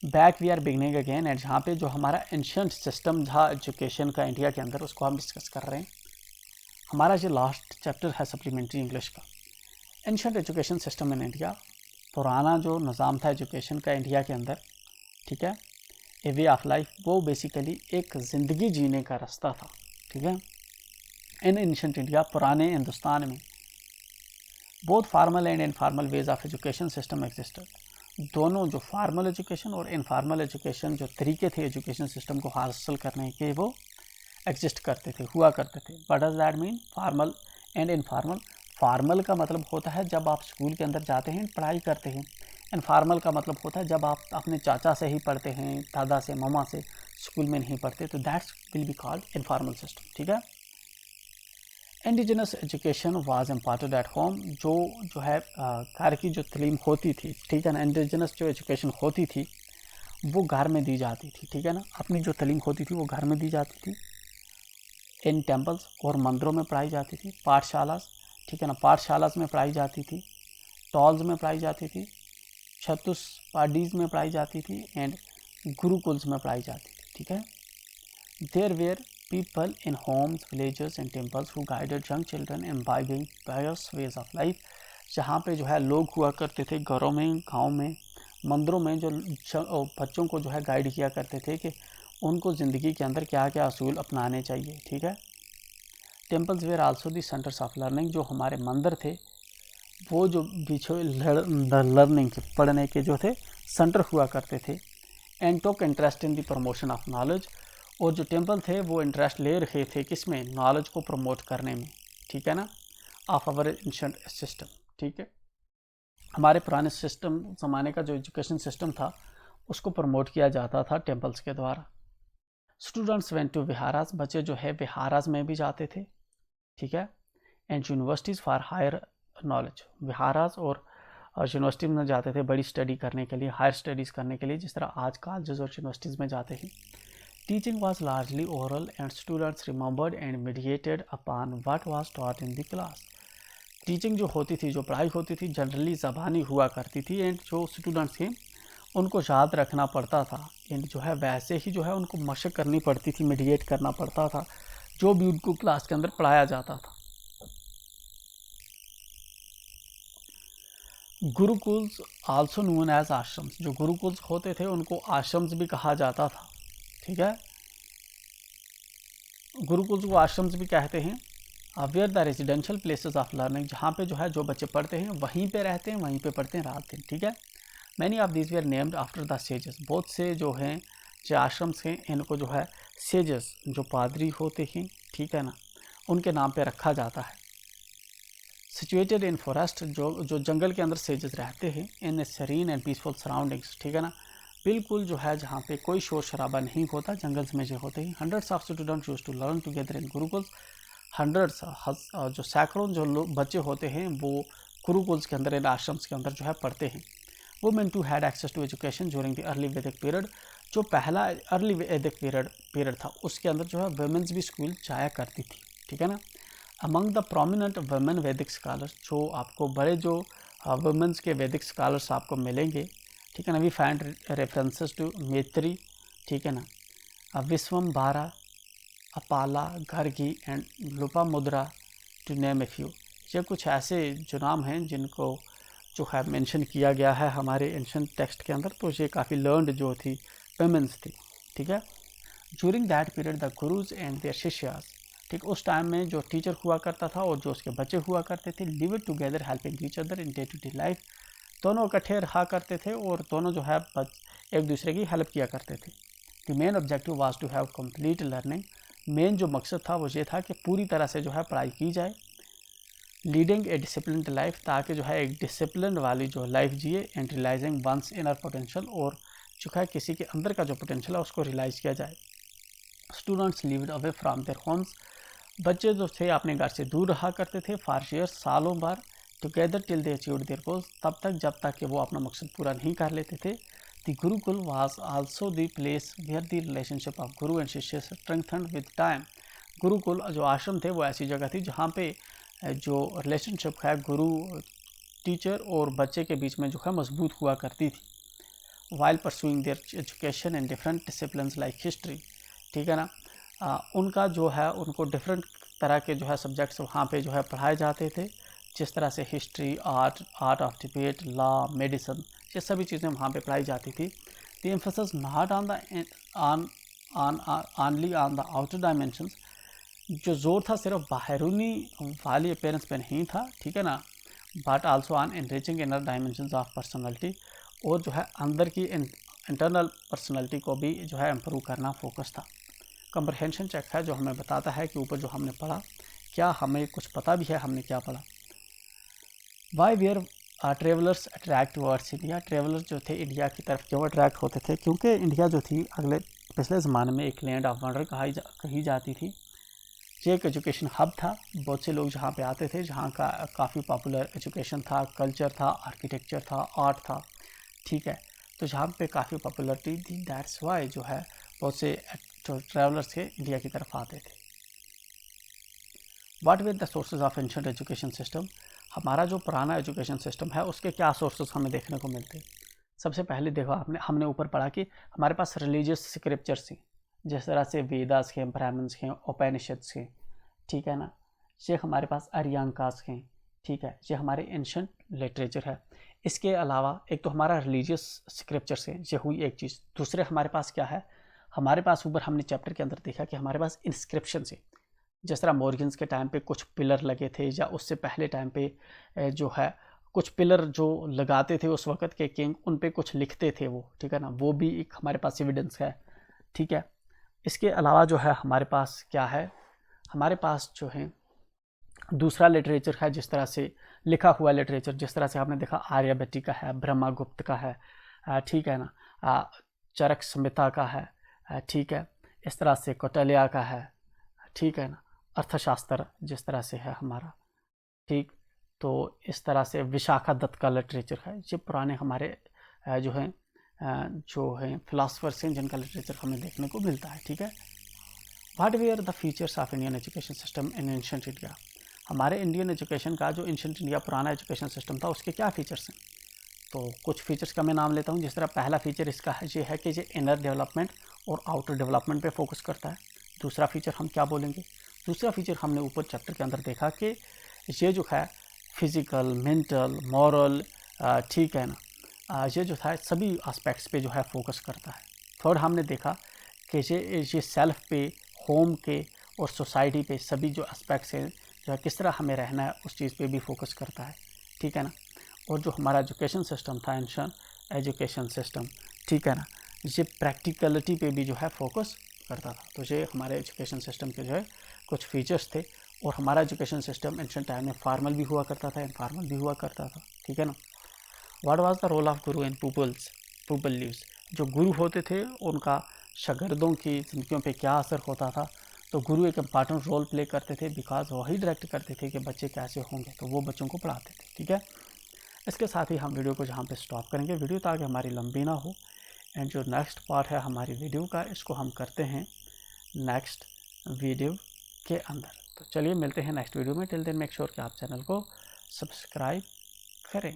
Back we are beginning again, and जहाँ पे जो हमारा एंशियंट सिस्टम था एजुकेशन का इंडिया के अंदर, उसको हम डिस्कस कर रहे हैं। हमारा जो लास्ट चैप्टर है सप्लीमेंट्री इंग्लिश का, ancient education system in India, पुराना जो निज़ाम था एजुकेशन का इंडिया के अंदर, ठीक है, ए वे ऑफ लाइफ, वो बेसिकली एक ज़िंदगी जीने का रास्ता था, ठीक है। इन एंशियंट इंडिया, पुराने हिंदुस्तान में, both formal and informal ways of education system existed. दोनों जो फार्मल एजुकेशन और इनफार्मल एजुकेशन जो तरीके थे एजुकेशन सिस्टम को हासिल करने के, वो एग्जिस्ट करते थे, हुआ करते थे। What does that mean, formal and informal. Formal का मतलब होता है जब आप स्कूल के अंदर जाते हैं, पढ़ाई करते हैं। इनफार्मल का मतलब होता है जब आप अपने चाचा से ही पढ़ते हैं, दादा से, ममा से, स्कूल में नहीं पढ़ते, तो that's will be called informal system, ठीक है। Indigenous education was imparted at home, जो है घर की जो तलीम होती थी, ठीक है ना, इंडिजिनस जो एजुकेशन होती थी वो घर में दी जाती थी, ठीक है ना, अपनी जो तलीम होती थी वो घर में दी जाती थी। इन टेम्पल्स और मंदिरों में पढ़ाई जाती थी। पाठशालास, ठीक है ना, पाठशालास में पढ़ाई जाती थी। टॉल्स में पढ़ाई जाती थी। चतुष्पाडीज में पढ़ाई जाती थी। एंड गुरुकुल्स में पढ़ाई जाती थी, ठीक है। There were people in homes, villages and temples who guided young children in imbibing pious ways of life। जहाँ पे जो है लोग हुआ करते थे घरों में, गाँव में, मंदिरों में, जो बच्चों को जो है गाइड किया करते थे कि उनको ज़िंदगी के अंदर क्या क्या असूल अपनाने चाहिए, ठीक है। Temples where also the centres of learning, जो हमारे मंदिर थे वो जो पीछे लर्निंग के, पढ़ने के जो थे सेंटर हुआ करते थे। And took interest in the promotion of knowledge, और जो टेम्पल थे वो इंटरेस्ट ले रहे थे किसमें, नॉलेज को प्रमोट करने में, ठीक है ना, ऑफ आवर एंशिएंट सिस्टम, ठीक है। हमारे पुराने सिस्टम ज़माने का जो एजुकेशन सिस्टम था उसको प्रमोट किया जाता था टेम्पल्स के द्वारा। स्टूडेंट्स वेंट टू विहारास, बच्चे जो है विहारास में भी जाते थे, ठीक है। And universities for higher knowledge, विहारास और यूनिवर्सिटी में जाते थे बड़ी स्टडी करने के लिए, हायर स्टडीज़ करने के लिए, जिस तरह आज कॉलेजेस और यूनिवर्सिटीज़ में जाते हैं। Teaching was largely oral and students remembered and meditated upon what was taught in the class। Teaching जो होती थी, जो पढ़ाई होती थी, जनरली ज़बानी हुआ करती थी। एंड जो स्टूडेंट्स थे उनको याद रखना पड़ता था। एंड जो है वैसे ही जो है उनको मशक करनी पड़ती थी, मेडिएट करना पड़ता था जो भी उनको क्लास के अंदर पढ़ाया जाता था। Gurukuls also known as ashrams, जो गुरुकुल्स होते थे उनको आश्रम्स भी कहा जाता था, ठीक है। गुरुकुल्स को आश्रम्स भी कहते हैं। Were the residential places of learning, जहाँ पे जो है जो बच्चे पढ़ते हैं वहीं पे रहते हैं, वहीं पे पढ़ते हैं रात दिन, ठीक है। Many of this were named after the sages, बहुत से जो हैं जो आश्रम्स हैं इनको जो है सेजेस, जो पादरी होते हैं, ठीक है ना, उनके नाम पे रखा जाता है। सिचुएटेड इन फॉरेस्ट, जो जंगल के अंदर सेजेस रहते हैं, इन ए सरीन एंड पीसफुल सराउंडिंग्स, ठीक है ना, बिल्कुल जो है जहाँ पे कोई शोर शराबा नहीं होता, जंगल्स में जो होते हैं। Hundreds of students used to learn together in gurukuls, hundreds जो सैकड़ों जो लोग बच्चे होते हैं वो गुरुकुल्स के अंदर, इन आश्रम्स के अंदर जो है पढ़ते हैं। Women too had access to education during the early Vedic period, जो पहला अर्ली वैदिक पीरियड था उसके अंदर जो है वुमेन्स भी स्कूल जाया करती थी, ठीक है ना। अमंग द प्रोमिनेंट वुमेन वैदिक स्कॉलर्स, जो आपको बड़े जो वुमेन्स के वैदिक स्कॉलर्स आपको मिलेंगे, ठीक है ना, वी फाइंड रेफरेंसेस टू मैत्री, ठीक है ना, Vishwambhara, Apala, Gargi and Lopamudra, to name a few. ये कुछ ऐसे जो नाम हैं जिनको जो है मेंशन किया गया है हमारे एंशिएंट टेक्स्ट के अंदर, तो ये काफ़ी लर्नड जो थी वुमेन्स थी, ठीक है। During that period the gurus and their शिष्यास, ठीक, उस टाइम में जो टीचर हुआ करता था और जो उसके बच्चे हुआ करते थे, live together helping each other in day to day life, दोनों इकट्ठे रहा करते थे और दोनों जो है एक दूसरे की हेल्प किया करते थे। The main objective was to have complete learning, main जो मकसद था वो ये था कि पूरी तरह से जो है पढ़ाई की जाए। लीडिंग ए डिसिप्लिन लाइफ, ताकि जो है एक डिसिप्लिन वाली जो लाइफ जिए। And realizing one's inner potential, और जो है किसी के अंदर का जो पोटेंशियल है उसको रियलाइज किया जाए। Students lived away from their homes, बच्चे जो थे अपने घर से दूर रहा करते थे, फॉर ईयर्स, सालों भर, together till they achieved their goals, तब तक जब तक कि वो अपना मकसद पूरा नहीं कर लेते थे। The gurukul was also the place where the relationship of guru and shishya strengthened with time, Gurukul जो आश्रम थे वो ऐसी जगह थी जहाँ पे जो रिलेशनशिप है गुरु, टीचर और बच्चे के बीच में जो है मजबूत हुआ करती थी। While pursuing there education in different disciplines like history, ठीक है ना। उनका जो है उनको डिफरेंट तरह के जो है सब्जेक्ट्स वहाँ पे जो है पढ़ाए जाते थे, जिस तरह से history, art of debate, law, medicine, ये सभी चीज़ें वहाँ पे पढ़ाई जाती थी। The emphasis not only on the outer dimensions, जो जोर था सिर्फ बाहरूनी वाली अपीयरेंस पे नहीं था, ठीक है ना, but also on enriching inner dimensions of personality, और जो है अंदर की इंटरनल पर्सनैलिटी को भी जो है इम्प्रूव करना फोकस था। कंप्रहेंशन चेक है जो हमें बताता है कि ऊपर जो हमने पढ़ा क्या हमें कुछ पता भी है हमने क्या पढ़ा। Why were travellers attract towards India, travellers जो थे इंडिया की तरफ क्यों अट्रैक्ट होते थे? क्योंकि इंडिया जो थी पिछले ज़माने में एक लैंड ऑफ वंडर कही जाती थी। ये एक एजुकेशन हब था, बहुत से लोग जहाँ पे आते थे, जहाँ का काफ़ी पॉपुलर एजुकेशन था, कल्चर था, आर्किटेक्चर था, आर्ट था, ठीक है। तो जहाँ पे काफ़ी पॉपुलरिटी थी, दैट्स वाई जो है बहुत से जो ट्रैवलर्स थे इंडिया की तरफ आते थे। What were the sources of ancient education system, हमारा जो पुराना एजुकेशन सिस्टम है उसके क्या सोर्सेज हमें देखने को मिलते हैं? सबसे पहले देखो हमने ऊपर पढ़ा कि हमारे पास रिलीजियस स्क्रिप्चर्स थी, जिस तरह से वेदास हैं, ब्राह्मण्स हैं, उपनिषद्स हैं, ठीक है ना, ये हमारे पास आर्यांकास हैं, ठीक है, ये हमारे एंशिएंट लिटरेचर है। इसके अलावा एक तो हमारा रिलीजियस स्क्रिप्चर्स है, ये हुई एक चीज़। दूसरे हमारे पास क्या है, हमारे पास ऊपर हमने चैप्टर के अंदर देखा कि हमारे पास इंस्क्रिप्शन है, जिस तरह मॉर्गन्स के टाइम पे कुछ पिलर लगे थे, या उससे पहले टाइम पे जो है कुछ पिलर जो लगाते थे उस वक़्त के किंग, उन पे कुछ लिखते थे वो, ठीक है ना, वो भी एक हमारे पास एविडेंस है, ठीक है। इसके अलावा जो है हमारे पास क्या है, हमारे पास जो है दूसरा लिटरेचर है, जिस तरह से लिखा हुआ लिटरेचर, जिस तरह से आपने देखा आर्यभट्टी का है, ब्रह्मगुप्त का है, ठीक है ना, चरक संहिता का है, ठीक है, इस तरह से कौटिल्य का है, ठीक है ना, अर्थशास्त्र जिस तरह से है हमारा, ठीक। तो इस तरह से विशाखा दत्त का लिटरेचर है, ये पुराने हमारे जो हैं फिलासफर्स हैं जिनका लिटरेचर हमें देखने को मिलता है, ठीक है। What were the features of Indian education system in ancient India, हमारे इंडियन एजुकेशन का जो एंशिएंट इंडिया पुराना एजुकेशन सिस्टम था उसके क्या फीचर्स हैं? तो कुछ फीचर्स का मैं नाम लेता हूँ। जिस तरह पहला फीचर इसका है ये है कि ये इनर डेवलपमेंट और आउटर डेवलपमेंट पे फोकस करता है। दूसरा फीचर हम क्या बोलेंगे? दूसरा फीचर हमने ऊपर चैप्टर के अंदर देखा कि ये जो है फिज़िकल, मेंटल, मॉरल, ठीक है ना, ये जो था सभी एस्पेक्ट्स पे जो है फोकस करता है। थर्ड हमने देखा कि ये सेल्फ पे, होम के और सोसाइटी पे सभी जो एस्पेक्ट्स हैं जो है किस तरह हमें रहना है उस चीज़ पे भी फोकस करता है, ठीक है ना। और जो हमारा एजुकेशन सिस्टम था, एंशिएंट एजुकेशन सिस्टम, ठीक है ना, ये प्रैक्टिकलिटी पे भी जो है फोकस करता था। तो ये हमारे एजुकेशन सिस्टम के जो है कुछ फीचर्स थे। और हमारा एजुकेशन सिस्टम एंशिएंट टाइम में फॉर्मल भी हुआ करता था, इनफॉर्मल भी हुआ करता था, ठीक है ना। What was the role of guru in people lives, जो गुरु होते थे उनका शागिर्दों की ज़िंदगियों पे क्या असर होता था? तो गुरु एक इम्पॉर्टेंट रोल प्ले करते थे, बिकॉज वही डायरेक्ट करते थे कि बच्चे कैसे होंगे, तो वो बच्चों को पढ़ाते थे, ठीक है। इसके साथ ही हम वीडियो को जहाँ पे स्टॉप करेंगे, वीडियो ताकि हमारी लंबी ना हो। एंड जो नेक्स्ट पार्ट है हमारी वीडियो का, इसको हम करते हैं नेक्स्ट वीडियो के अंदर। तो चलिए मिलते हैं नेक्स्ट वीडियो में। टिल देन मेक श्योर कि आप चैनल को सब्सक्राइब करें।